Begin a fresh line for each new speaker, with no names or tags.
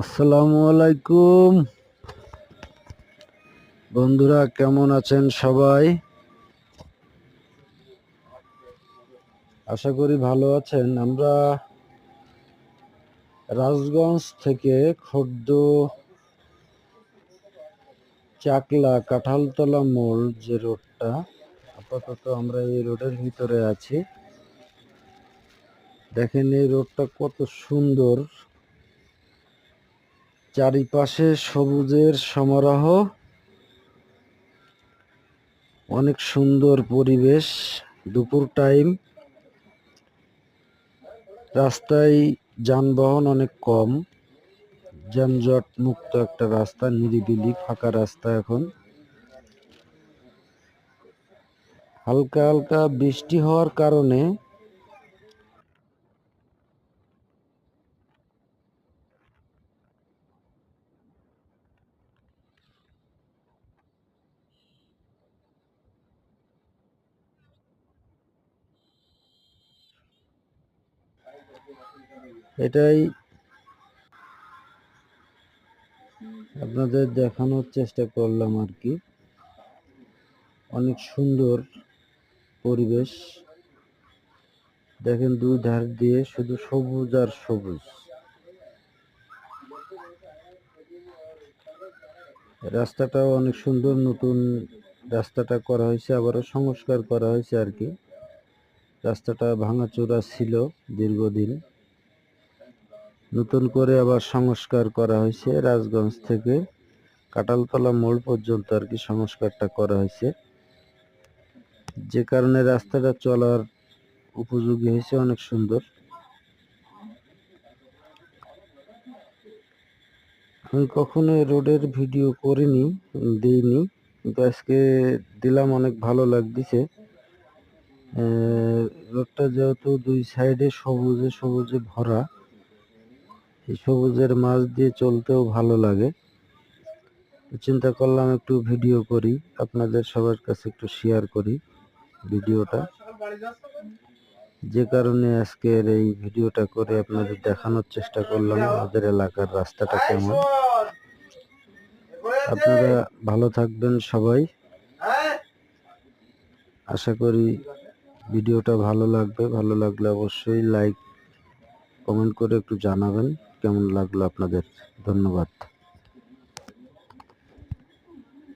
আসসালামু আলাইকুম বন্ধুরা, কেমন আছেন সবাই? আশা করি ভালো আছেন। আমরা রাজগঞ্জ থেকে খোর্দ চাকলা কাঁঠালতলা মোড় যে রোডটা, আপাতত আমরা এই রোডের ভিতরে আছি। দেখেন এই রোডটা কত সুন্দর, চারিপাশে সবুজের সমারোহ, অনেক সুন্দর পরিবেশ। দুপুর টাইম, রাস্তায় যানবাহন অনেক কম, যানজট মুক্ত একটা রাস্তা, নিরিবিলি ফাঁকা রাস্তা। এখন হালকা হালকা বৃষ্টি হওয়ার কারণে এটাই আপনাদের দেখানোর চেষ্টা করলাম আর কি। অনেক সুন্দর পরিবেশ, দেখেন দুই ধার দিয়ে শুধু সবুজ আর সবুজ। রাস্তাটাও অনেক সুন্দর, নতুন রাস্তাটা করা হয়েছে, আবারও সংস্কার করা হয়েছে আর কি। রাস্তাটা ভাঙাচোরা ছিল দীর্ঘদিন, নতুন করে আবার সংস্কার করা হয়েছে। রাজগঞ্জ থেকে কাঁঠালতলা মোড় পর্যন্ত আর কি সংস্কারটা করা হয়েছে, যে কারণে রাস্তাটা চলার উপযোগী হয়েছে, অনেক সুন্দর। আমি কখনো রোডের ভিডিও করিনি, দিইনি, কিন্তু আজকে দিলাম, অনেক ভালো লাগতেছে। রোডটা যেহেতু দুই সাইডে সবুজে সবুজে ভরা, এই সবুজের মাঝ দিয়ে চলতেও ভালো লাগে। চিন্তা করলাম একটু ভিডিও করি, আপনাদের সবার কাছে একটু শেয়ার করি ভিডিওটা, যে কারণে আজকের এই ভিডিওটা করে আপনাদের দেখানোর চেষ্টা করলাম আমাদের এলাকার রাস্তাটা কেমন। আপনারা ভালো থাকবেন সবাই, আশা করি ভিডিওটা ভালো লাগবে। ভালো লাগলে অবশ্যই লাইক কমেন্ট করে একটু জানাবেন কেমন লাগলো আপনাদের। ধন্যবাদ।